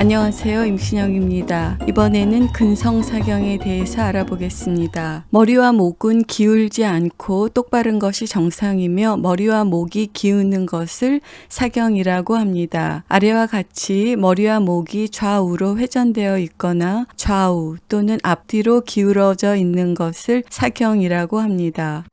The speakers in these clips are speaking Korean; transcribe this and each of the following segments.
안녕하세요. 임신영입니다. 이번에는 근성사경에 대해서 알아보겠습니다. 머리와 목은 기울지 않고 똑바른 것이 정상이며 머리와 목이 기우는 것을 사경이라고 합니다. 아래와 같이 머리와 목이 좌우로 회전되어 있거나 좌우 또는 앞뒤로 기울어져 있는 것을 사경이라고 합니다.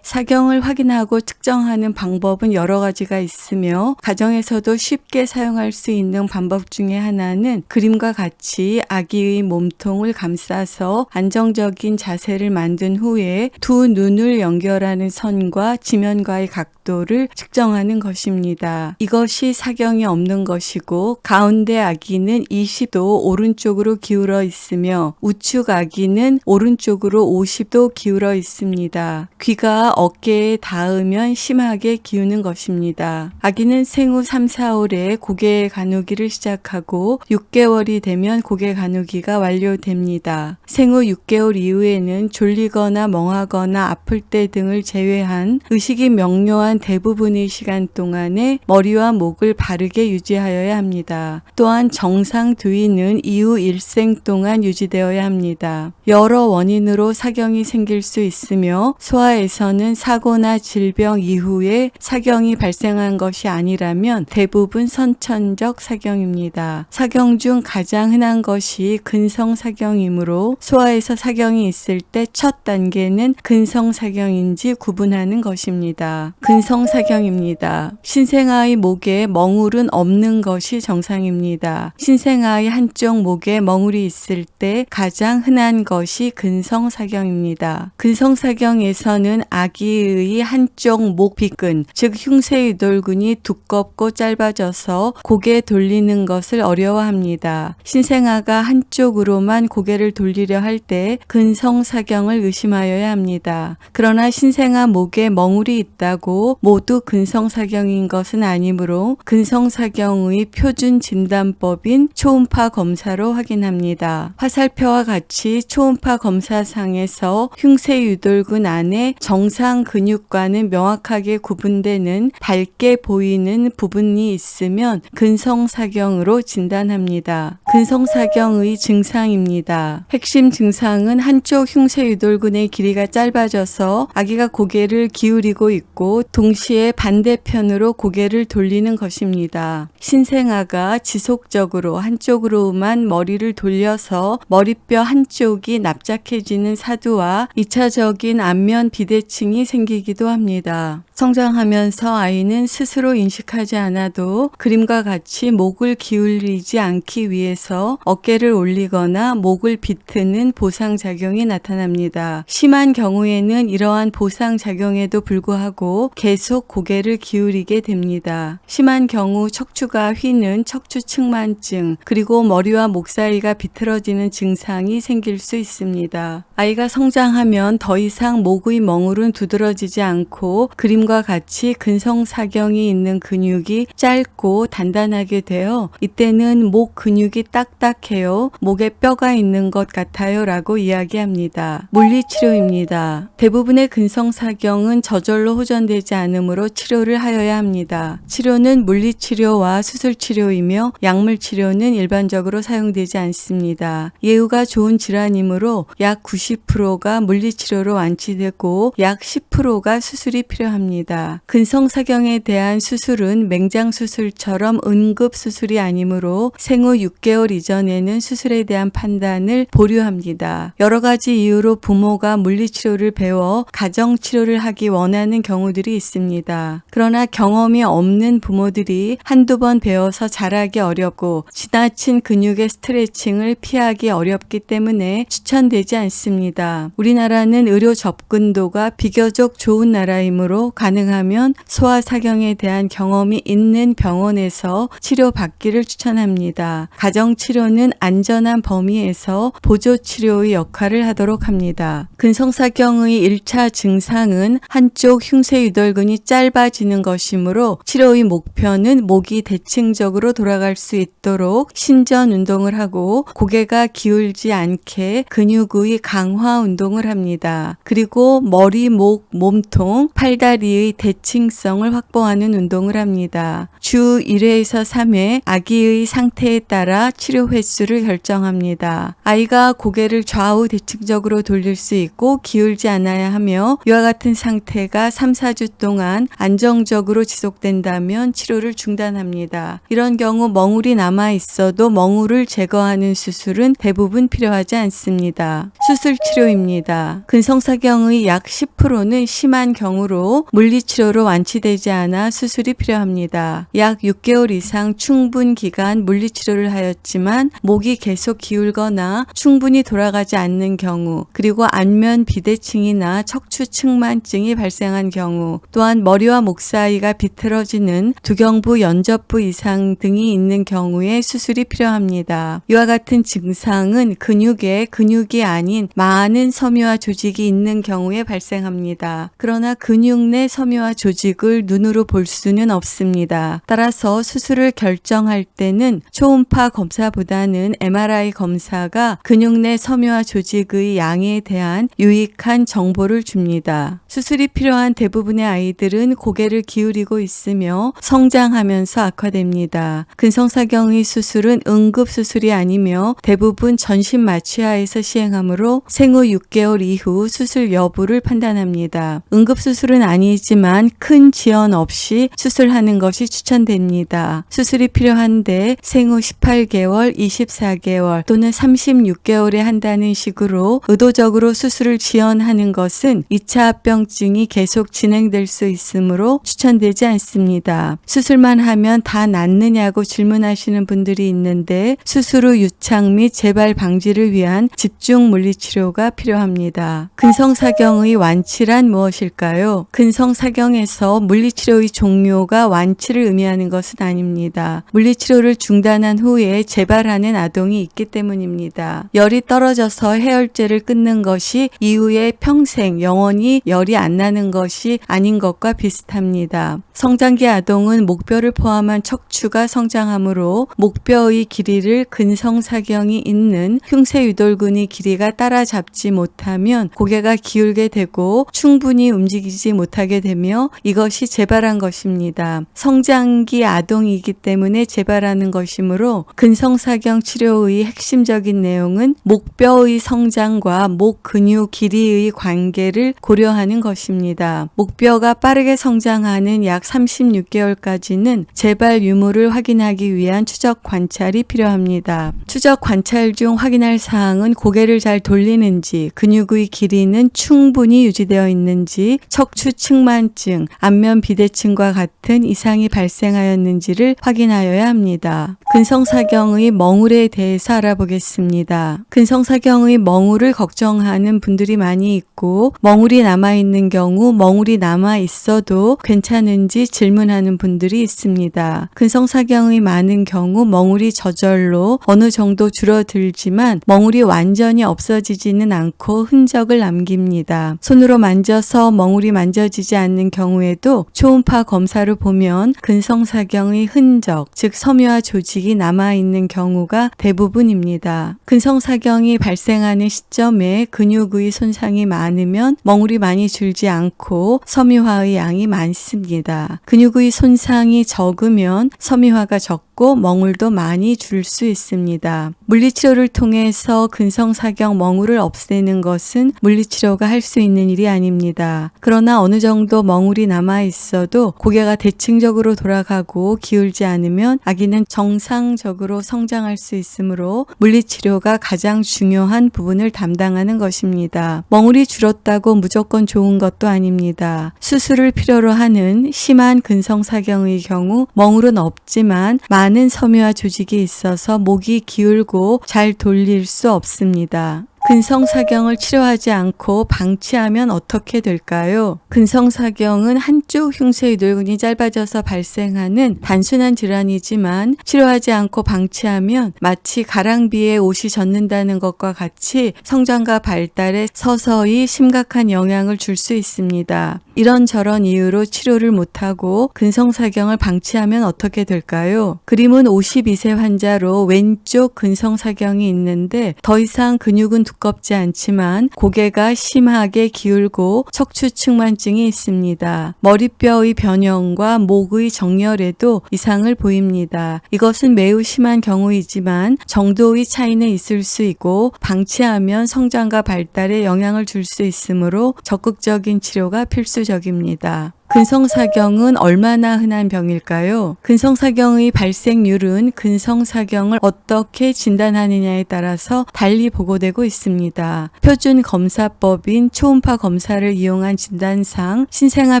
사경을 확인하고 측정하는 방법은 여러 가지가 있으며 가정에서도 쉽게 사용할 수 있는 방법 중에 하나는 그림과 같이 아기의 몸통을 감싸서 안정적인 자세를 만든 후에 두 눈을 연결하는 선과 지면과의 각도를 측정하는 것입니다. 이것이 사경이 없는 것이고 가운데 아기는 20도 오른쪽으로 기울어 있으며 우측 아기는 오른쪽으로 50도 기울어 있습니다. 귀가 어깨에 닿으면 심하게 기우는 것입니다. 아기는 생후 3, 4월에 고개 가누기를 시작하고 6개월이 되면 고개 가누기가 완료됩니다. 생후 6개월 이후에는 졸리거나 멍하거나 아플 때 등을 제외한 의식이 명료한 대부분의 시간 동안에 머리와 목을 바르게 유지하여야 합니다. 또한 정상 두위는 이후 일생 동안 유지되어야 합니다. 여러 원인으로 사경이 생길 수 있으며 소아에서는 사고나 질병 이후에 사경이 발생한 것이 아니라면 대부분 선천적 사경입니다. 사경 중 가장 흔한 것이 근성사경이므로 소아에서 사경이 있을 때 첫 단계는 근성사경인지 구분하는 것입니다. 근성사경입니다. 신생아의 목에 멍울은 없는 것이 정상입니다. 신생아의 한쪽 목에 멍울이 있을 때 가장 흔한 것이 근성사경입니다. 근성사경에서는 아기의 한쪽 목 비근, 즉 흉쇄유돌근이 두껍고 짧아져서 고개 돌리는 것을 어려워합니다. 신생아가 한쪽으로만 고개를 돌리려 할 때 근성사경을 의심하여야 합니다. 그러나 신생아 목에 멍울이 있다고 모두 근성사경인 것은 아니므로 근성사경의 표준 진단법인 초음파 검사로 확인합니다. 화살표와 같이 초음파 검사상에서 흉쇄유돌근 안에 정상 근육과는 명확하게 구분되는 밝게 보이는 부분이 있으면 근성사경으로 진단합니다. 근성사경의 증상입니다. 핵심 증상은 한쪽 흉쇄유돌근의 길이가 짧아져서 아기가 고개를 기울이고 있고 동시에 반대편으로 고개를 돌리는 것입니다. 신생아가 지속적으로 한쪽으로만 머리를 돌려서 머리뼈 한쪽이 납작해지는 사두와 2차적인 안면 비대칭이 생기기도 합니다. 성장하면서 아이는 스스로 인식하지 않아도 그림과 같이 목을 기울이지 않기 위해서 어깨를 올리거나 목을 비트는 보상작용이 나타납니다. 심한 경우에는 이러한 보상작용에도 불구하고 계속 고개를 기울이게 됩니다. 심한 경우 척추가 휘는 척추측만증 그리고 머리와 목 사이가 비틀어지는 증상이 생길 수 있습니다. 아이가 성장하면 더 이상 목의 멍울은 두드러지지 않고 그림과 같이 근성사경이 있는 근육이 짧고 단단하게 되어 이때는 목 근육이 딱딱해요. 목에 뼈가 있는 것 같아요 라고 이야기합니다. 물리치료입니다. 대부분의 근성사경은 저절로 호전되지 않으므로 치료를 하여야 합니다. 치료는 물리치료와 수술치료이며 약물치료는 일반적으로 사용되지 않습니다. 예후가 좋은 질환이므로 약 90%가 물리치료로 완치되고 약 10%가 수술이 필요합니다. 근성사경에 대한 수술은 맹장수술처럼 응급수술이 아니므로 생후 6개월 이전에는 수술에 대한 판단을 보류합니다. 여러 가지 이유로 부모가 물리치료를 배워 가정치료를 하기 원하는 경우들이 있습니다. 그러나 경험이 없는 부모들이 한두 번 배워서 잘하기 어렵고 지나친 근육의 스트레칭을 피하기 어렵기 때문에 추천되지 않습니다. 우리나라는 의료 접근도가 비교적 좋은 나라이므로 가능하면 소아사경에 대한 경험이 있는 병원에서 치료받기를 추천합니다. 가정치료는 안전한 범위에서 보조치료의 역할을 하도록 합니다. 근성사경의 1차 증상은 한쪽 흉쇄유돌근이 짧아지는 것이므로 치료의 목표는 목이 대칭적으로 돌아갈 수 있도록 신전 운동을 하고 고개가 기울지 않게 근육의 강화 운동을 합니다. 그리고 머리, 목, 몸통, 팔다리의 대칭성을 확보하는 운동을 합니다. 주 1회에서 3회 아기의 상태에 따라 치료 횟수를 결정합니다. 아이가 고개를 좌우 대칭적으로 돌릴 수 있고 기울지 않아야 하며 이와 같은 상태가 3, 4주 동안 안정적으로 지속된다면 치료를 중단합니다. 이런 경우 멍울이 남아 있어도 멍울을 제거하는 수술은 대부분 필요하지 않습니다. 수술 치료입니다. 근성사경의 약 10%는 심한 경우로 물리치료로 완치되지 않아 수술이 필요합니다. 약 6개월 이상 충분 기간 물리치료를 하였지만 목이 계속 기울거나 충분히 돌아가지 않는 경우, 그리고 안면 비대칭이나 척추 측만증이 발생한 경우, 또한 머리와 목 사이가 비틀어지는 두경부 연접부 이상 등이 있는 경우에 수술이 필요합니다. 이와 같은 증상은 근육에 근육이 아닌 많은 섬유화 조직이 있는 경우에 발생합니다. 그러나 근육 내 섬유화 조직을 눈으로 볼 수는 없습니다. 따라서 수술을 결정할 때는 초음파 검사보다는 MRI 검사가 근육 내 섬유화 조직의 양에 대한 유익한 정보를 줍니다. 수술이 필요한 대부분의 아이들은 고개를 기울이고 있으며 성장하면서 악화됩니다. 근성사경의 수술은 응급수술이 아니며 대부분 전신 마취하에서 시행하므로 생후 6개월 이후 수술 여부를 판단합니다. 응급수술은 아니지만 큰 지연 없이 수술하는 것이 추천됩니다. 수술이 필요한데 생후 18개월, 24개월 또는 36개월에 한다는 식으로 의도적으로 수술을 지연하는 것은 2차 합병증이 계속 진행될 수 있으므로 추천되지 않습니다. 수술만 하면 다 낫느냐고 질문하시는 분들이 있는데 수술 후 유착 및 재발 방지를 위한 집중 물리치료가 필요합니다. 근성사경의 완치란 무엇일까요? 근성사경에서 물리치료의 종료가 완치를 의미하는 것은 아닙니다. 물리치료를 중단한 후에 재발하는 아동이 있기 때문입니다. 열이 떨어져서 해열제를 끊는 것이 이후에 평생 영원히 열이 안 나는 것이 아닌 것과 비슷합니다. 성장기 아동은 목뼈를 포함한 척추가 성장하므로 목뼈의 길이를 근성사경이 있는 흉쇄유돌근의 길이가 따라잡지 못하면 고개가 기울게 되고 충분히 움직이지 못하게 되며 이것이 재발한 것입니다. 성장기 아동이기 때문에 재발하는 것이므로 근성사경 치료의 핵심적인 내용은 목뼈의 성장과 목 근육 길이의 관계를 고려하는 것입니다. 목뼈가 빠르게 성장하는 약 36개월까지는 재발 유무를 확인하기 위한 추적 관찰이 필요합니다. 추적 관찰 중 확인할 사항은 고개를 잘 돌리는지, 근육의 길이는 충분히 유지되어 있는지, 척추 측만증, 안면 비대칭과 같은 이상이 발생하였는지를 확인하여야 합니다. 근성사경의 멍울에 대해서 알아보겠습니다. 근성사경의 멍울을 걱정하는 분들이 많이 있고 멍울이 남아있는 경우 멍울이 남아있어도 괜찮은지 질문하는 분들이 있습니다. 근성사경의 많은 경우 멍울이 저절로 어느 정도 줄어들지만 멍울이 완전히 없어지지는 않고 흔적을 남깁니다. 손으로 만져서 멍울이 만져지지 않는 경우에도 초음파 검사를 보면 근성사경의 흔적, 즉 섬유화 조직이 남아있는 경우가 대부분입니다. 근성사경이 발생하는 시점에 근육의 손상이 많으면 멍울이 많이 줄지 않고 섬유화의 양이 많습니다. 근육의 손상이 적으면 섬유화가 적고 멍울도 많이 줄 수 있습니다. 물리치료를 통해서 근성사경 멍울을 없애는 것은 물리치료가 할 수 있는 일이 아닙니다. 그러나 어느 정도 멍울이 남아 있어도 고개가 대칭적으로 돌아가고 기울지 않으면 아기는 정상적으로 성장할 수 있으므로 물리치료가 가장 중요한 부분을 담당하는 것입니다. 멍울이 줄었다고 무조건 좋은 것도 아닙니다. 수술을 필요로 하는 심한 근성사경의 경우 멍울은 없지만 많은 섬유화 조직이 있어서 목이 기울고 잘 돌릴 수 없습니다. 근성사경을 치료하지 않고 방치하면 어떻게 될까요? 근성사경은 한쪽 흉쇄유돌근이 짧아져서 발생하는 단순한 질환이지만 치료하지 않고 방치하면 마치 가랑비에 옷이 젖는다는 것과 같이 성장과 발달에 서서히 심각한 영향을 줄 수 있습니다. 이런저런 이유로 치료를 못하고 근성사경을 방치하면 어떻게 될까요? 그림은 52세 환자로 왼쪽 근성사경이 있는데 더 이상 근육은 두껍지 않지만 고개가 심하게 기울고 척추 측만증이 있습니다. 머리뼈의 변형과 목의 정렬에도 이상을 보입니다. 이것은 매우 심한 경우이지만 정도의 차이는 있을 수 있고 방치하면 성장과 발달에 영향을 줄 수 있으므로 적극적인 치료가 필수적입니다. 근성사경은 얼마나 흔한 병일까요? 근성사경의 발생률은 근성사경을 어떻게 진단하느냐에 따라서 달리 보고되고 있습니다. 표준 검사법인 초음파 검사를 이용한 진단상 신생아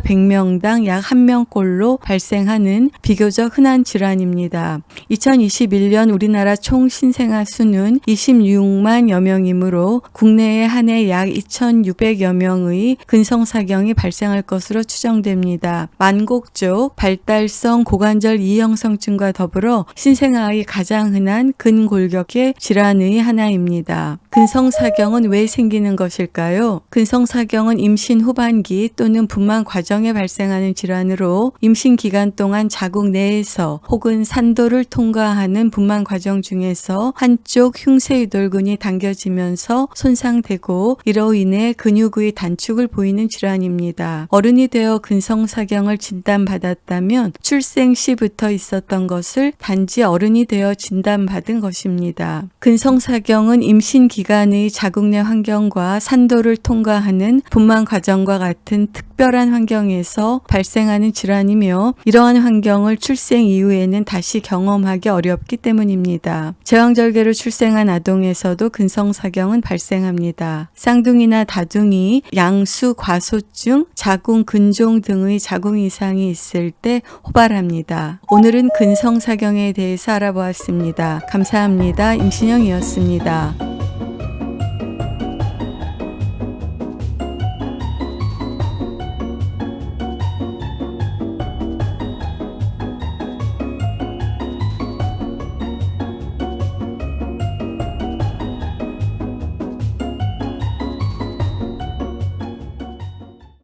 100명당 약 1명꼴로 발생하는 비교적 흔한 질환입니다. 2021년 우리나라 총 신생아 수는 26만여 명이므로 국내에 한 해 약 2,600여 명의 근성사경이 발생할 것으로 추정됩니다. 만곡족, 발달성 고관절 이형성증과 더불어 신생아의 가장 흔한 근골격계 질환의 하나입니다. 근성사경은 왜 생기는 것일까요? 근성사경은 임신 후반기 또는 분만 과정에 발생하는 질환으로 임신 기간 동안 자궁 내에서 혹은 산도를 통과하는 분만 과정 중에서 한쪽 흉쇄유돌근이 당겨지면서 손상되고 이로 인해 근육의 단축을 보이는 질환입니다. 어른이 되어 근성사경을 진단받았다면 출생 시부터 있었던 것을 단지 어른이 되어 진단받은 것입니다. 근성사경은 임신 기간의 자궁 내 환경과 산도를 통과하는 분만 과정과 같은 특별한 환경에서 발생하는 질환이며 이러한 환경을 출생 이후에는 다시 경험하기 어렵기 때문입니다. 제왕절개로 출생한 아동에서도 근성사경은 발생합니다. 쌍둥이나 다둥이, 양수, 과소증, 자궁 근종 등의 자궁 이상이 있을 때 호발합니다. 오늘은 근성사경에 대해서 알아보았습니다. 감사합니다. 임신영이었습니다.